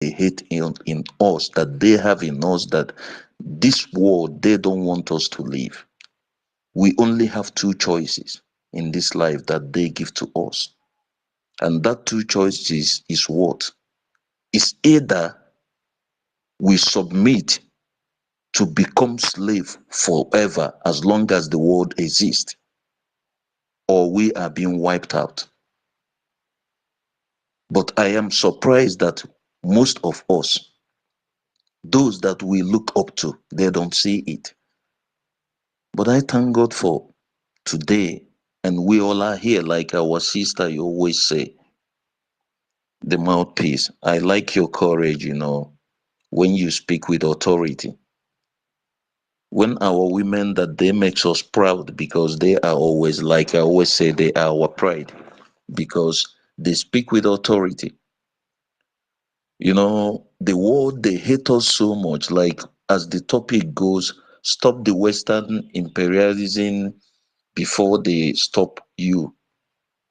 hate in us, that they have in us, that this world, they don't want us to live. We only have two choices in this life that they give to us. And that two choices is what? It's either we submit to become slave forever as long as the world exists, or we are being wiped out. But I am surprised that most of us, those that we look up to, they don't see it. But I thank God for today, and we all are here, like our sister, you always say, the mouthpiece. I like your courage, when you speak with authority. When our women, that they makes us proud, because they are always, like I always say, they are our pride, because they speak with authority. The world, they hate us so much, like as the topic goes, stop the Western imperialism before they stop you.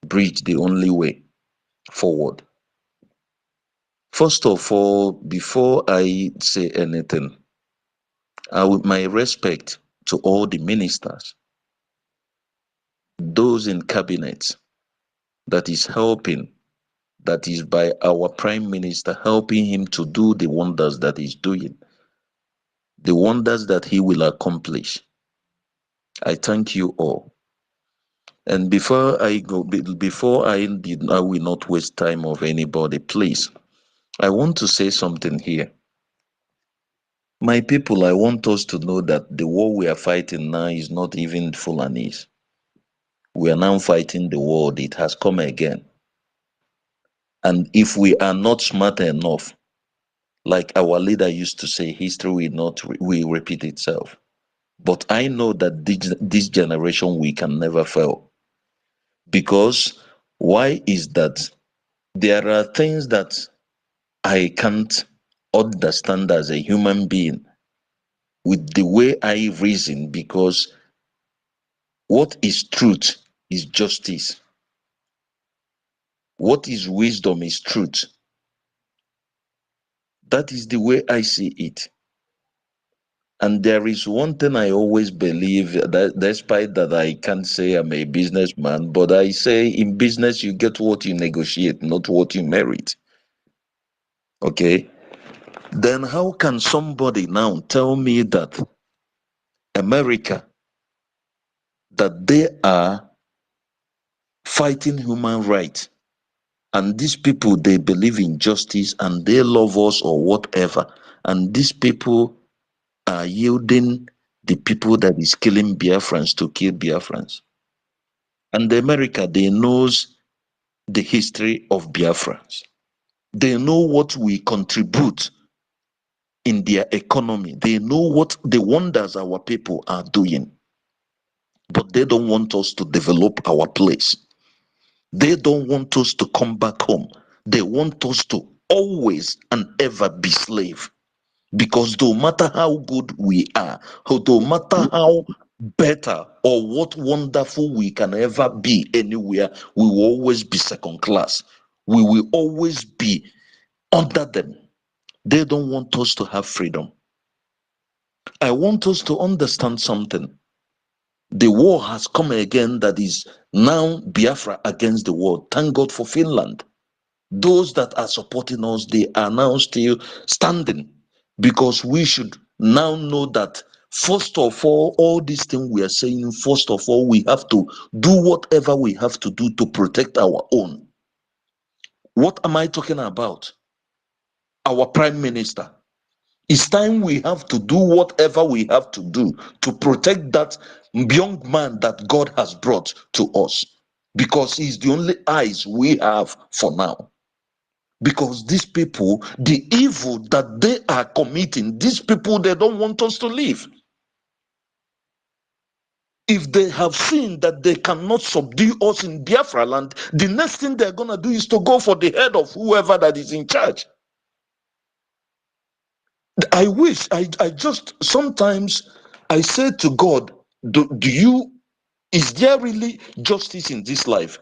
Bridge the only way forward. First of all, before I say anything, my respect to all the ministers, those in cabinet that is helping, that is by our prime minister, helping him to do the wonders that he's doing, the wonders that he will accomplish. I thank you all. And before I go, I will not waste time of anybody, please. I want to say something here. My people, I want us to know that the war we are fighting now is not even Fulanese. We are now fighting the world. It has come again. And if we are not smart enough, like our leader used to say, history will repeat itself. But I know that this generation, we can never fail. Because why is that? There are things that I can't understand as a human being with the way I reason, because what is truth is justice. What is wisdom is truth. That is the way I see it. And there is one thing I always believe, that despite that I can't say I'm a businessman, but I say in business you get what you negotiate, not what you merit. Okay? Then how can somebody now tell me that America, that they are fighting human rights, and these people, they believe in justice and they love us or whatever, and these people are yielding the people that is killing Biafrans to kill Biafrans? And America, they knows the history of Biafrans. They know what we contribute in their economy. They know what the wonders our people are doing. But they don't want us to develop our place. They don't want us to come back home. They want us to always and ever be slave. Because no matter how good we are, no matter how better or what wonderful we can ever be anywhere, we will always be second class. We will always be under them. They don't want us to have freedom. I want us to understand something. The war has come again, that is now Biafra against the world. Thank God for Finland. Those that are supporting us, they are now still standing, because we should now know that first of all these things we are saying, first of all, we have to do whatever we have to do to protect our own. What am I talking about? Our prime minister. It's time we have to do whatever we have to do to protect that young man that God has brought to us, because he's the only eyes we have for now. Because these people, the evil that they are committing, these people, they don't want us to live. If they have seen that they cannot subdue us in Biafra land, the next thing they're going to do is to go for the head of whoever that is in charge. I wish, I just, sometimes I say to God, is there really justice in this life?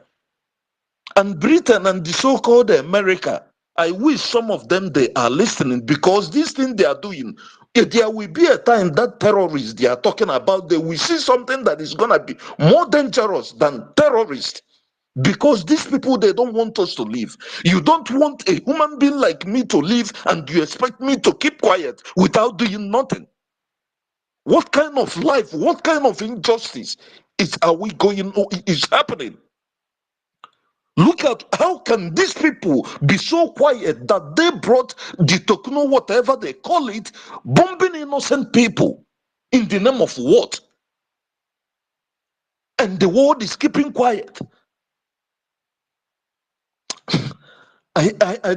And Britain and the so-called America, I wish some of them they are listening, because this thing they are doing, there will be a time that terrorists they are talking about, they will see something that is gonna be more dangerous than terrorists. Because these people, they don't want us to live. You don't want a human being like me to live, and you expect me to keep quiet without doing nothing. What kind of life, what kind of injustice is happening? Look at how can these people be so quiet that they brought the Tokno, whatever they call it, bombing innocent people in the name of what? And the world is keeping quiet. I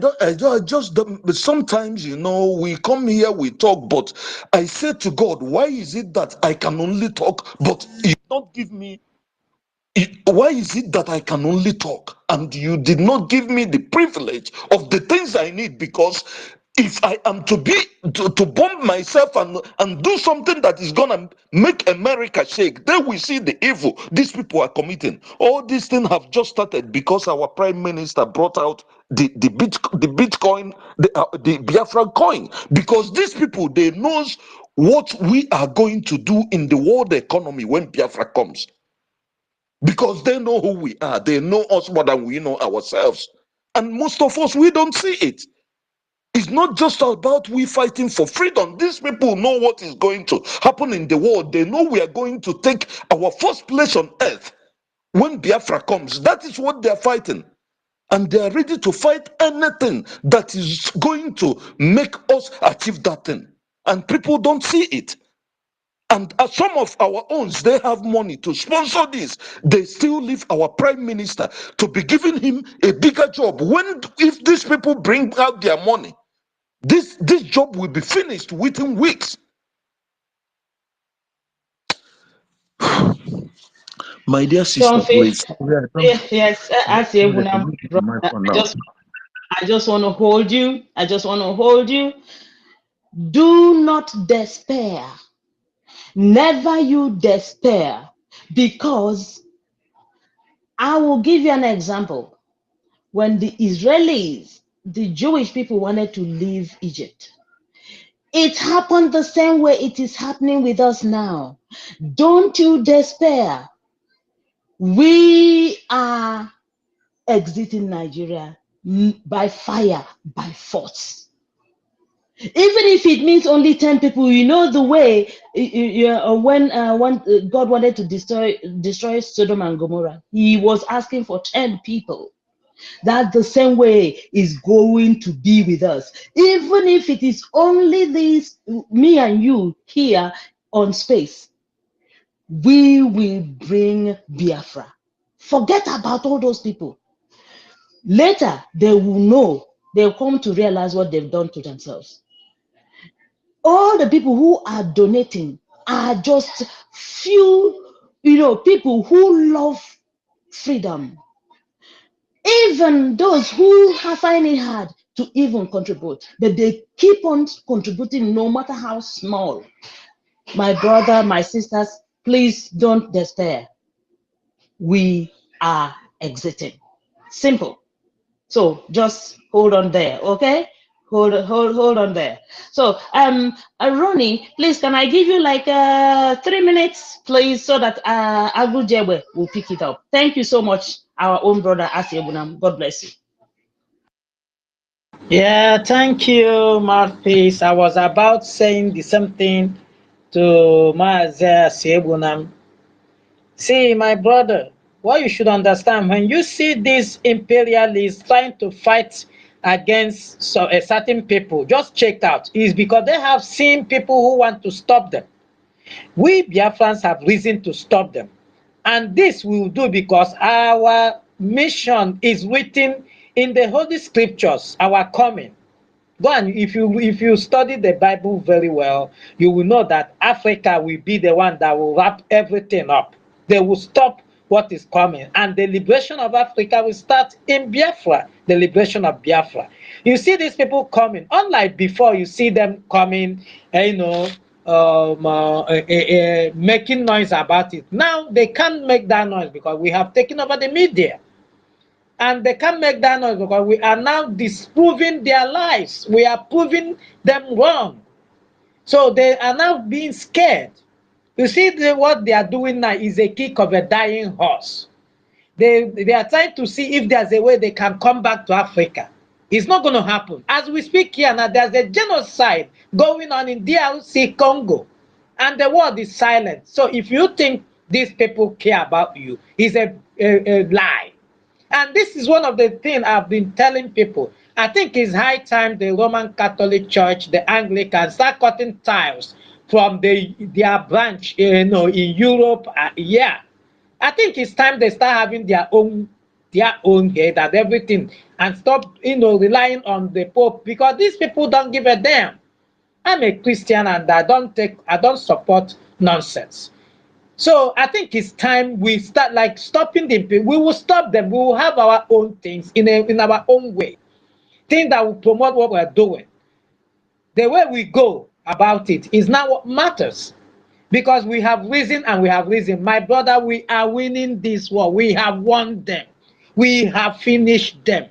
just don't, but sometimes, we come here, we talk, but I say to God, why is it that I can only talk, but you don't give me, why is it that I can only talk and you did not give me the privilege of the things I need? Because if I am to bomb myself and do something that is gonna make America shake, then we see the evil these people are committing. All these things have just started because our prime minister brought out the Bitcoin, the Biafra coin, because these people, they knows what we are going to do in the world economy when Biafra comes, because they know who we are. They know us more than we know ourselves. And most of us, we don't see it. It's not just about we fighting for freedom. These people know what is going to happen in the world. They know we are going to take our first place on earth when Biafra comes. That is what they are fighting. And they are ready to fight anything that is going to make us achieve that thing. And people don't see it. And some of our own, they have money to sponsor this. They still leave our prime minister to be giving him a bigger job. When, if these people bring out their money, this job will be finished within weeks. My dear sister, John please. Faith, yes, as you know, I just want to hold you. I just want to hold you. Do not despair. Never you despair, because I will give you an example. When the Israelis, the Jewish people, wanted to leave Egypt, it happened the same way it is happening with us now. Don't you despair. We are exiting Nigeria by fire, by force. Even if it means only 10 people, you know the way when God wanted to destroy Sodom and Gomorrah, he was asking for 10 people. That the same way is going to be with us. Even if it is only this, me and you here on space, we will bring Biafra. Forget about all those people. Later, they will know, they'll come to realize what they've done to themselves. All the people who are donating are just few, people who love freedom. Even those who find it hard to even contribute, but they keep on contributing no matter how small. My brother, my sisters, please don't despair. We are exiting. Simple. So just hold on there, okay? Hold on there. So Ronnie, please, can I give you like 3 minutes, please, so that Agu Jebe will pick it up. Thank you so much, our own brother Asiebunam. God bless you. Yeah, thank you, Mouthpiece. I was about saying the same thing to Maazia Siebunam. See, my brother, what you should understand, when you see these imperialists trying to fight against a certain people, just check out, is because they have seen people who want to stop them. We Biafrans have reason to stop them. And this we will do because our mission is written in the Holy Scriptures, our coming. Go and if you study the Bible very well, you will know that Africa will be the one that will wrap everything up. They will stop what is coming, and the liberation of Africa will start in Biafra. The liberation of Biafra. You see these people coming, unlike before. You see them coming, making noise about it. Now they can't make that noise because we have taken over the media. And they can't make that noise because we are now disproving their lives. We are proving them wrong. So they are now being scared. You see, what they are doing now is a kick of a dying horse. They are trying to see if there's a way they can come back to Africa. It's not going to happen. As we speak here now, there's a genocide going on in DRC Congo, and the world is silent. So if you think these people care about you, it's a lie. And this is one of the things I've been telling people. I think it's high time the Roman Catholic Church, the Anglican, start cutting ties from their branch, in Europe. Yeah, I think it's time they start having their own head and everything, and stop, relying on the Pope, because these people don't give a damn. I'm a Christian and I don't support nonsense. So I think it's time we start like stopping them. We will stop them. We will have our own things in our own way. Things that will promote what we're doing. The way we go about it is not what matters. Because we have risen and we have risen. My brother, we are winning this war. We have won them. We have finished them.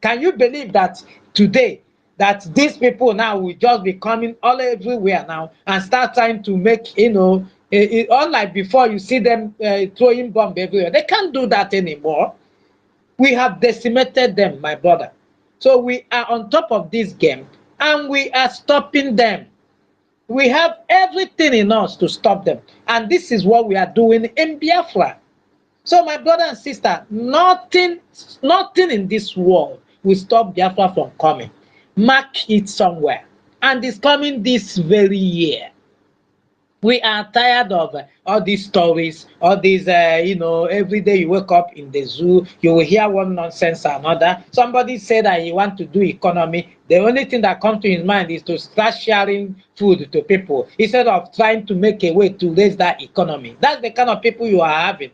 Can you believe that today, that these people now will just be coming all everywhere now and start trying to make, unlike before, you see them throwing bomb everywhere. They can't do that anymore. We have decimated them, my brother. So we are on top of this game and we are stopping them. We have everything in us to stop them. And this is what we are doing in Biafra. So my brother and sister, nothing in this world will stop Biafra from coming. Mark it somewhere. And it's coming this very year. We are tired of all these stories, all these, every day you wake up in the zoo, you will hear one nonsense or another. Somebody said that he want to do economy. The only thing that comes to his mind is to start sharing food to people instead of trying to make a way to raise that economy. That's the kind of people you are having.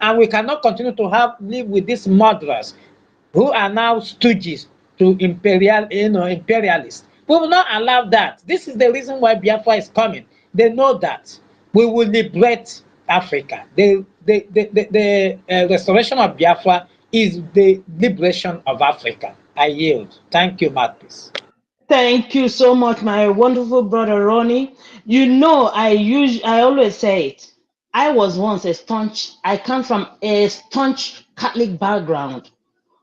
And we cannot continue to live with these murderers who are now stooges to imperialists. We will not allow that. This is the reason why Biafra is coming. They know that we will liberate Africa. The restoration of Biafra is the liberation of Africa. I yield. Thank you, Marcus. Thank you so much, my wonderful brother Ronnie. I always say it. I was once I come from a staunch Catholic background.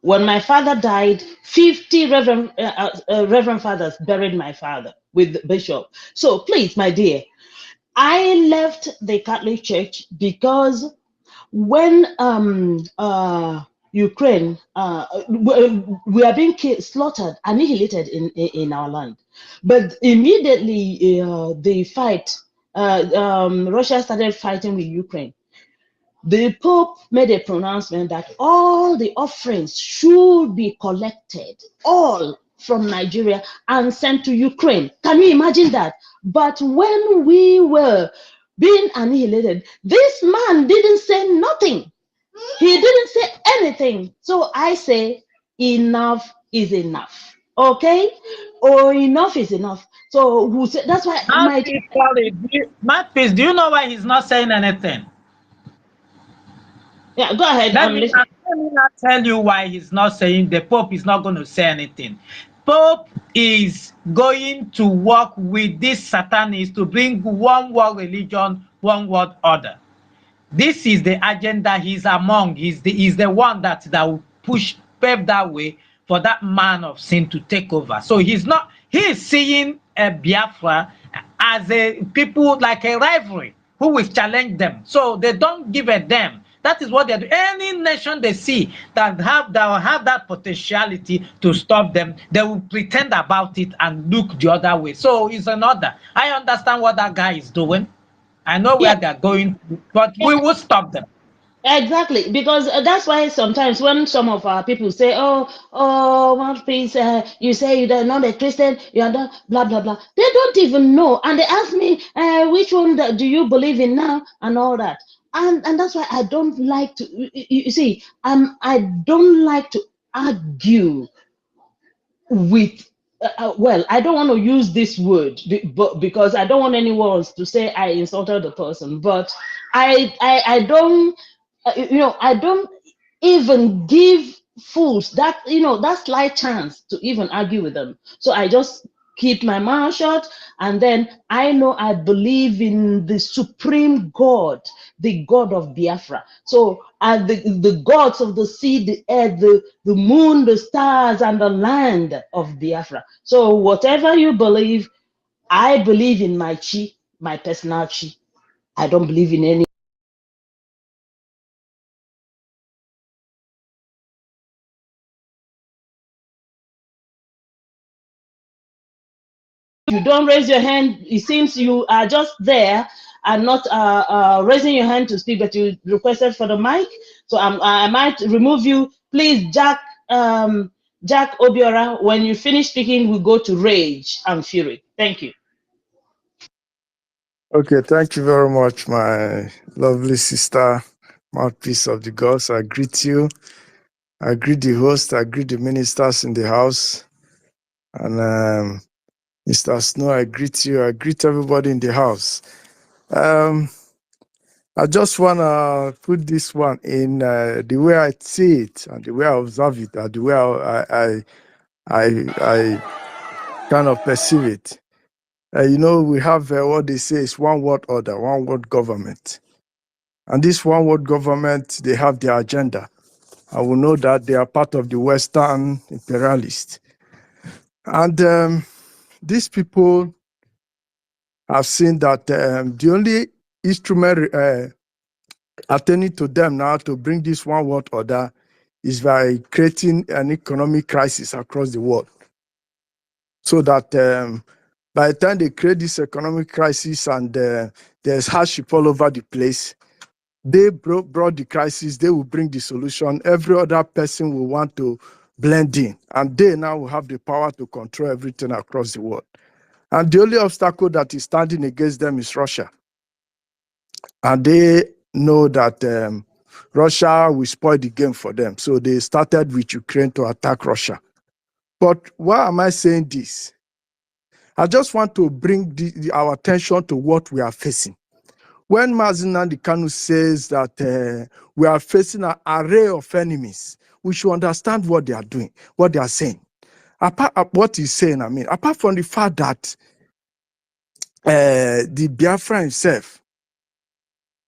When my father died, 50 Reverend fathers buried my father with the bishop. So please, my dear, I left the Catholic Church because when Ukraine, we are being slaughtered, annihilated in our land. But immediately the fight, Russia started fighting with Ukraine. The Pope made a pronouncement that all the offerings should be collected, all from Nigeria, and sent to Ukraine. Can you imagine that? But when we were being annihilated, this man didn't say nothing. He didn't say anything. So I say, enough is enough. Okay? Or enough is enough. So that's why Marcus, do you know why he's not saying anything? yeah, go ahead. Let I'm me, listening. let me not tell you why he's not saying, the Pope is not going to say anything. Pope is going to work with these satanists to bring one world religion, one world order. This is the agenda he's among. He's the one that will pave that way for that man of sin to take over. So he is seeing a Biafra as a people like a rivalry who will challenge them. So they don't give a damn. That is what they do. Any nation they see that will have that potentiality to stop them, they will pretend about it and look the other way. So it's an order. I understand what that guy is doing. I know Yeah. where they're going, but we will stop them. Exactly, because that's why sometimes when some of our people say, one piece, you say you're not a Christian, you're not, blah, blah, blah. They don't even know. And they ask me, which one do you believe in now and all that. And that's why I don't like to, you see, I don't like to argue with well, I don't want to use this word but because I don't want anyone to say I insulted the person, but I don't I don't even give fools, that that slight chance to even argue with them. So I just keep my mouth shut, and then I know I believe in the supreme God, the God of Biafra. So and the gods of the sea, the air, the moon, the stars, and the land of Biafra. So whatever you believe, I believe in my chi, my personal chi. I don't believe in any. You don't raise your hand. It seems you are just there and not raising your hand to speak, but you requested for the mic. So I might remove you. Please, Jack Obiora, when you finish speaking, we go to rage and fury. Thank you. Okay, thank you very much, my lovely sister, mouthpiece of the gods. I greet you. I greet the host. I greet the ministers in the house. And Mr. Snow, I greet you. I greet everybody in the house. I just want to put this one in the way I see it and the way I observe it and the way I kind of perceive it. We have what they say is one world order, one world government. And this one world government, they have their agenda. I will know that they are part of the Western imperialists. And these people have seen that the only instrument attending to them now to bring this one world order is by creating an economic crisis across the world. So that by the time they create this economic crisis and there's hardship all over the place, they brought the crisis, they will bring the solution. Every other person will want to blend in, and they now will have the power to control everything across the world. And the only obstacle that is standing against them is Russia. And they know that Russia will spoil the game for them. So they started with Ukraine to attack Russia. But why am I saying this? I just want to bring our attention to what we are facing. When Mazi Nnamdi Kanu says that we are facing an array of enemies, we should understand what they are doing, what they are saying. What he's saying, apart from the fact that the Biafra himself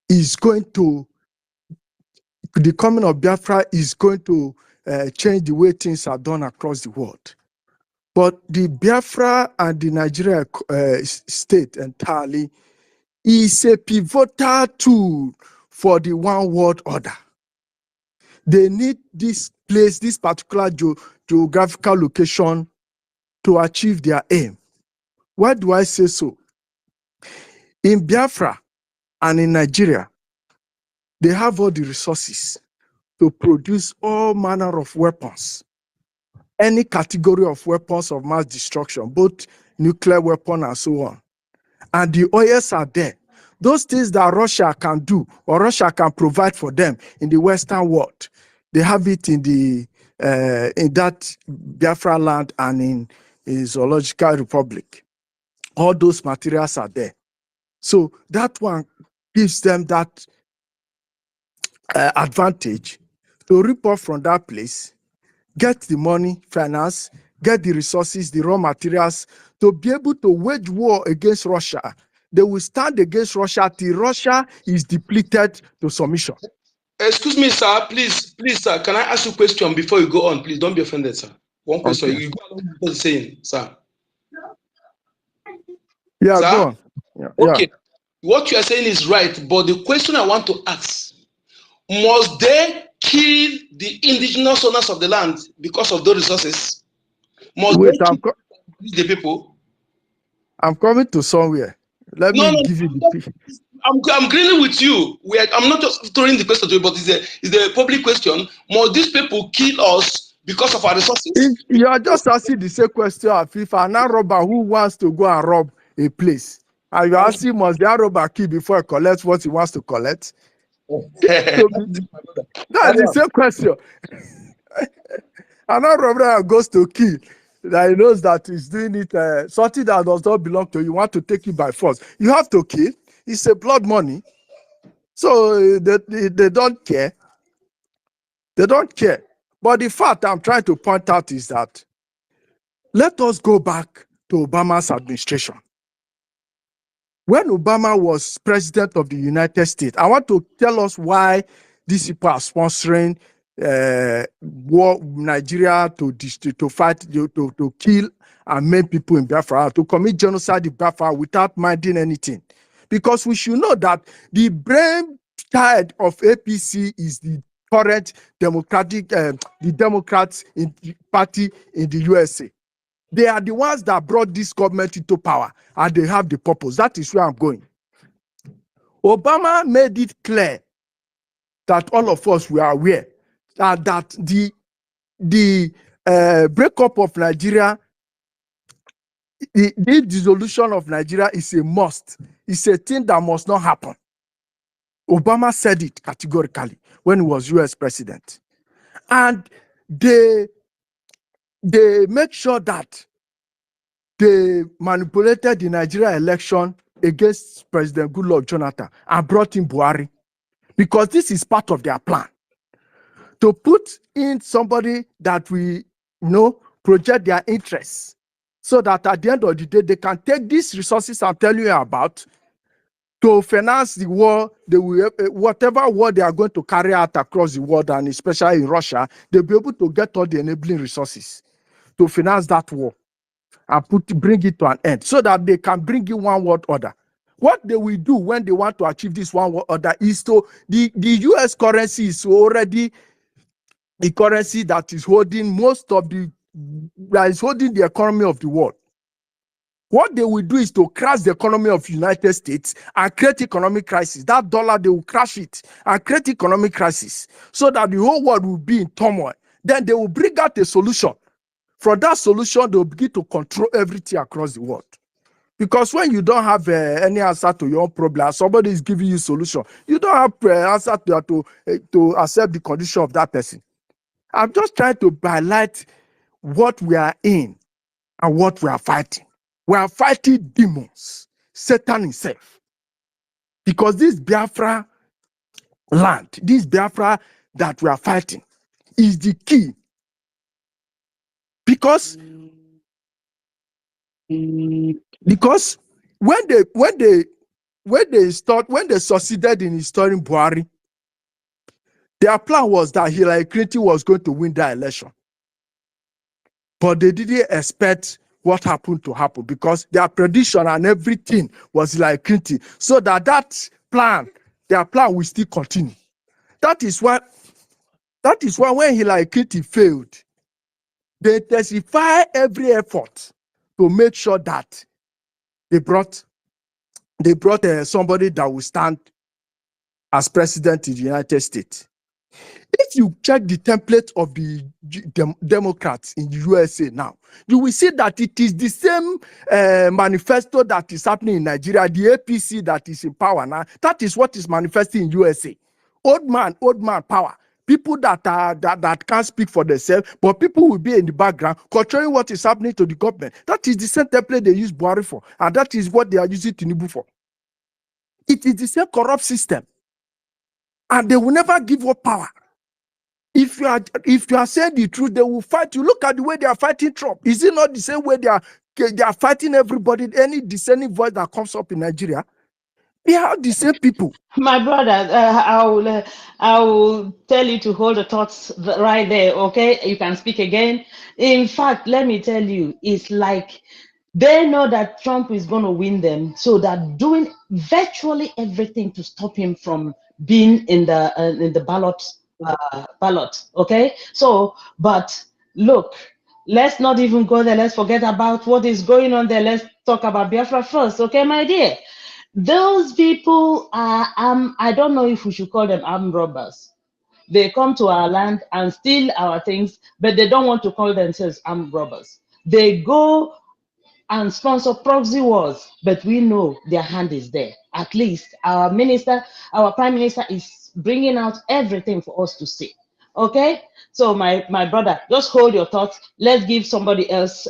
is going to, the coming of Biafra is going to change the way things are done across the world. But the Biafra and the Nigeria state entirely is a pivotal tool for the one world order. They need this place, this particular geographical location to achieve their aim. Why do I say so? In Biafra and in Nigeria, they have all the resources to produce all manner of weapons, any category of weapons of mass destruction, both nuclear weapon and so on. And the oils are there. Those things that Russia can do or Russia can provide for them in the Western world, they have it in that Biafra land and in Zoological Republic. All those materials are there. So that one gives them that advantage to rip off from that place, get the money, finance, get the resources, the raw materials to be able to wage war against Russia. They will stand against Russia till Russia is depleted to submission. Excuse me, sir. Please, sir. Can I ask you a question before you go on? Please don't be offended, sir. One question. Okay. You go along with what you're saying, sir. Yeah, Sir? go on. Okay. What you are saying is right, but the question I want to ask, must they kill the indigenous owners of the land because of those resources? Must Wait, they kill the people? I'm coming to somewhere. Let No, me give you the I'm agreeing with you. I'm not just throwing the question to you, but it's a public question. Must these people kill us because of our resources? You are just asking the same question of if an robber who wants to go and rob a place, and you asking must the robber kill before he collects what he wants to collect? So that's the same question. An robber goes to kill, that he knows that he's doing it something that does not belong to you. You want to take it by force. You have to kill. It's a blood money. So they don't care. They don't care. But the fact I'm trying to point out is that let us go back to Obama's administration. When Obama was president of the United States, I want to tell us why these people are sponsoring war Nigeria to fight, to kill and maim people in Biafra, to commit genocide in Biafra without minding anything. Because we should know that the brain child of APC is the current the Democrats party in the USA. They are the ones that brought this government into power, and they have the purpose. That is where I'm going. Obama made it clear that all of us were aware that the breakup of Nigeria, the dissolution of Nigeria is a must. It's a thing that must not happen. Obama said it categorically when he was US president. And they make sure that they manipulated the Nigeria election against President Goodluck Jonathan and brought in Buhari, because this is part of their plan to put in somebody that we project their interests, so that at the end of the day they can take these resources I'm telling you about to finance the war. They will, whatever war they are going to carry out across the world, and especially in Russia, they'll be able to get all the enabling resources to finance that war and bring it to an end, so that they can bring in one world order. What they will do when they want to achieve this one world order is to the US currency is already the currency that is holding holding the economy of the world. What they will do is to crash the economy of the United States and create economic crisis. That dollar, they will crash it and create economic crisis, so that the whole world will be in turmoil. Then they will bring out a solution. From that solution, they will begin to control everything across the world. Because when you don't have any answer to your own problem, somebody is giving you a solution, you don't have answer to accept the condition of that person. I'm just trying to highlight what we are in and what we are fighting. We are fighting demons, Satan himself. Because this Biafra land, this Biafra that we are fighting, is the key. Because when they succeeded in installing Buhari, their plan was that Hillary Clinton was going to win that election. But they didn't expect what happened to happen, because their prediction and everything was Hillary Clinton. So that their plan will still continue. That is why when Hillary Clinton failed, they intensify every effort to make sure that they brought somebody that will stand as president in the United States. If you check the template of the Democrats in the USA now, you will see that it is the same manifesto that is happening in Nigeria, the APC that is in power now. That is what is manifesting in USA. Old man power. People that can't speak for themselves, but people will be in the background controlling what is happening to the government. That is the same template they use Buhari for, and that is what they are using Tinubu for. It is the same corrupt system, and they will never give up power. If you are saying the truth, they will fight you. Look at the way they are fighting Trump. Is it not the same way they are fighting everybody? Any dissenting voice that comes up in Nigeria, they are the same people. My brother, I will tell you to hold the thoughts right there, okay? You can speak again. In fact, let me tell you, it's like they know that Trump is going to win them, so they're doing virtually everything to stop him from being in the ballot, okay? So, but look, let's not even go there. Let's forget about what is going on there. Let's talk about Biafra first, okay, my dear? Those people are, I don't know if we should call them armed robbers. They come to our land and steal our things, but they don't want to call themselves armed robbers. They go and sponsor proxy wars, but we know their hand is there. At least our prime minister is bringing out everything for us to see. Okay, so my brother, just hold your thoughts. Let's give somebody else.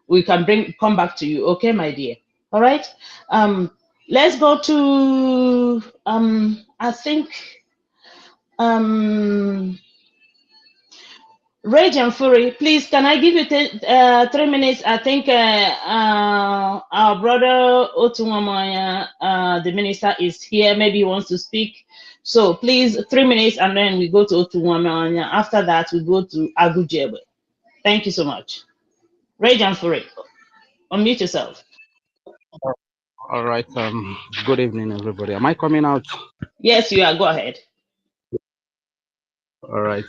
We can come back to you. Okay, my dear. All right. Let's go to I think Rage and Fury, please, can I give you 3 minutes? I think our brother Otunwamaya, the minister, is here. Maybe he wants to speak. So please, 3 minutes, and then we go to Otunwamaya. After that, we go to Agujebe. Thank you so much. Rage and Fury, unmute yourself. All right. Good evening, everybody. Am I coming out? Yes, you are. Go ahead. All right.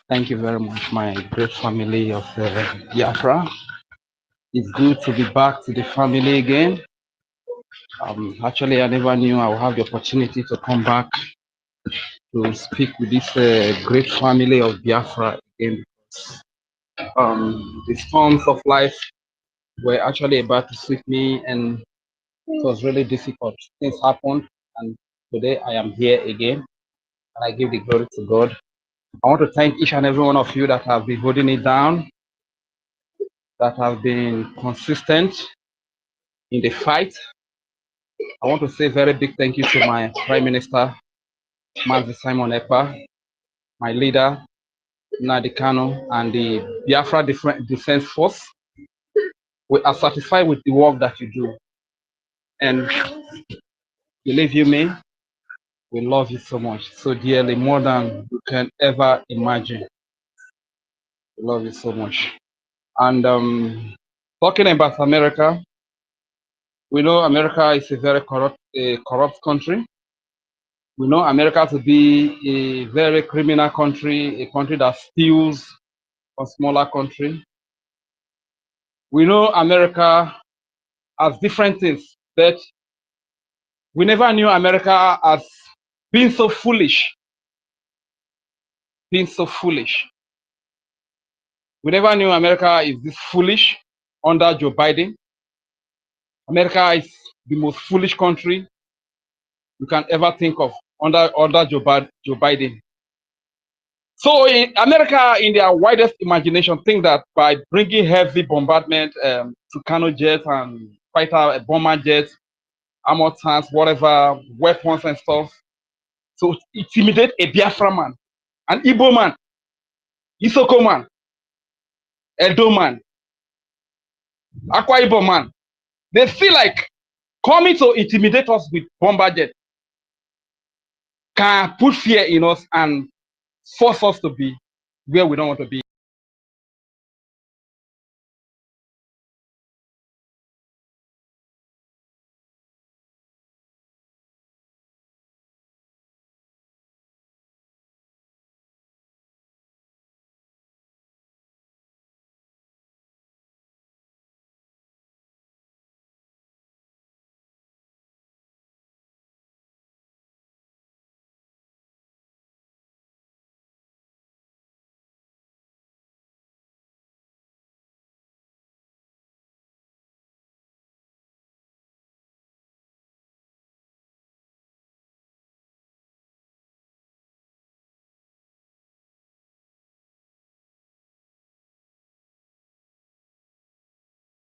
Thank you very much, my great family of Biafra. It's good to be back to the family again. Actually, I never knew I would have the opportunity to come back to speak with this great family of Biafra again. The storms of life were actually about to sweep me, and it was really difficult. Things happened, and today I am here again, and I give the glory to God. I want to thank each and every one of you that have been holding it down, that have been consistent in the fight. I want to say a very big thank you to my Prime Minister, Mazi Simon Ekpa, my leader, Nnamdi Kanu, and the Biafra Defense Force. We are satisfied with the work that you do. And believe you me, we love you so much, so dearly, more than you can ever imagine. We love you so much. And talking about America, we know America is a very corrupt country. We know America to be a very criminal country, a country that steals from smaller country. We know America as different things, but we never knew America as being so foolish. Being so foolish. We never knew America is this foolish under Joe Biden. America is the most foolish country you can ever think of under Joe Biden. So in America, in their widest imagination, think that by bringing heavy bombardment to Tucano jets and fighter bomber jets, armored tanks, whatever, weapons and stuff, so intimidate a Biafra man, an Igbo man, Isoko man, Edo man, Akwa Ibom man. They feel like coming to intimidate us with bomber jet can put fear in us and force us to be where we don't want to be.